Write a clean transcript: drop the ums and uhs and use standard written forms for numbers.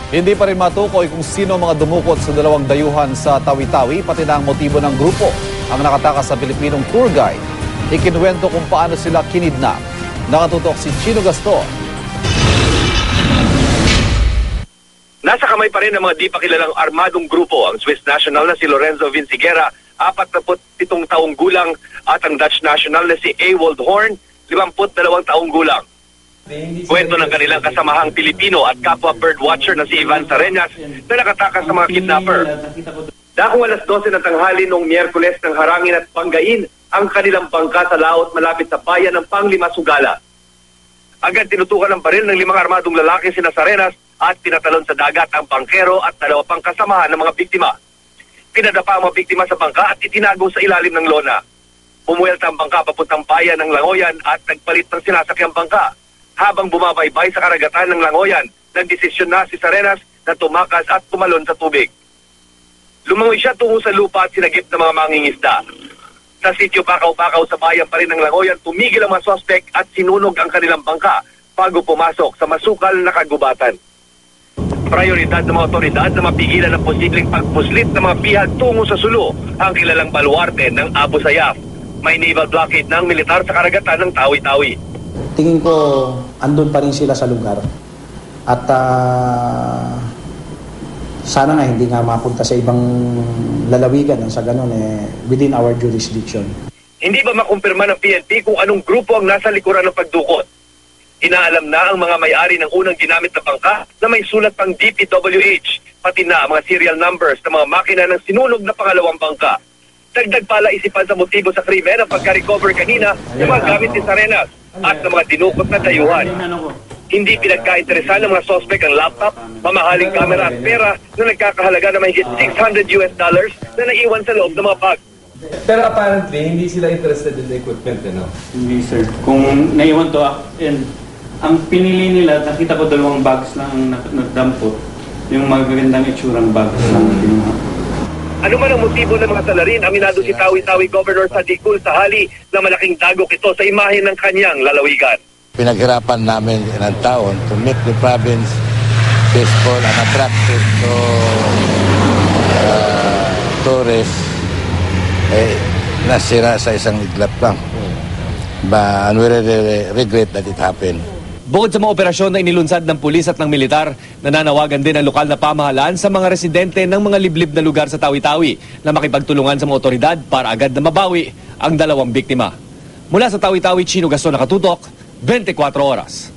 Hindi pa rin matukoy kung sino ang mga dumukot sa dalawang dayuhan sa Tawi-Tawi, pati na ang motibo ng grupo ang nakatakas sa Pilipinong tour guide. Ikinuwento kung paano sila kinidnap. Nakatutok si Chino Gaston. Nasa kamay pa rin ng mga di pa kilalang armadong grupo ang Swiss national na si Lorenzo Vinciguerra, 47 taong gulang, at ang Dutch national na si Ewald Horn, 52 taong gulang. Kwento ng kanilang kasamahang Pilipino at kapwa birdwatcher na si Ivan Sarenas na nakatakas sa mga kidnapper. Dakong alas 12 ng tanghali noong Miyerkules nang harangin at panggain ang kanilang bangka sa laot malapit sa bayan ng Panglima, Sugala. Agad tinutukan ng baril ng 5 armadong lalaki sina Sarenas at pinatalon sa dagat ang bangkero at 2 pang kasamahan ng mga biktima. Pinadapa ang mga biktima sa bangka at itinago sa ilalim ng lona. Pumuelta ang bangka papuntang bayan ng Langoyan at nagpalit ng sinasakyang bangka. Habang bumabaybay sa karagatan ng Langoyan, nagdesisyon na si Sarenas na tumakas at tumalon sa tubig. Lumangoy siya tungo sa lupa at sinagip ng mga mangingisda. Sa sitio Pakaw-Pakaw sa bayan pa rin ng Langoyan, tumigil ang mga sospek at sinunog ang kanilang bangka bago pumasok sa masukal na kagubatan. Prioridad ng mga otoridad na mapigilan ang posibleng pagpuslit ng mga bihag tungo sa Sulu, ang kilalang baluarte ng Abu Sayyaf. May naval blockade ng militar sa karagatan ng Tawi-Tawi. Tingin ko andun pa rin sila sa lugar at sana nga hindi nga mapunta sa ibang lalawigan sa ganun within our jurisdiction. Hindi ba makumpirma ng PNP kung anong grupo ang nasa likuran ng pagdukot? Inaalam na ang mga may-ari ng unang ginamit na bangka na may sulat pang DPWH, pati na ang mga serial numbers ng mga makina ng sinunog na pangalawang bangka. Dagdag pala isipan sa motibo sa krimen ang pagka-recover kanina ng mga gamit ni Sarenas at ng mga dinukot na dayuhan. Hindi pinagkainteresan ng mga sospek ang laptop, mamahaling kamera at pera na nagkakahalaga na mahigit $600 na naiwan sa loob ng mga bag. Pero apparently, hindi sila interested in the equipment, Hindi, sir. Kung naiwan to, ang pinili nila, nakita ko 2 bags lang nagdampo. Yung magagandang itsurang bags lang kinuha. Ano man ang motibo ng mga salarin, aminado si Tawi-Tawi Governor Sadikul Sahali na malaking dagok ito sa imahe ng kanyang lalawigan. Pinaghirapan namin ng taon to make the province peaceful and attractive to tourists. Nasira sa isang iglap lang. But we really regret that it happened. Bukod sa mga operasyon na inilunsad ng pulis at ng militar, nananawagan din ang lokal na pamahalaan sa mga residente ng mga liblib na lugar sa Tawi-Tawi na makipagtulungan sa mga otoridad para agad na mabawi ang 2 biktima. Mula sa Tawi-Tawi, Chino Gaston, nakatutok, 24 oras.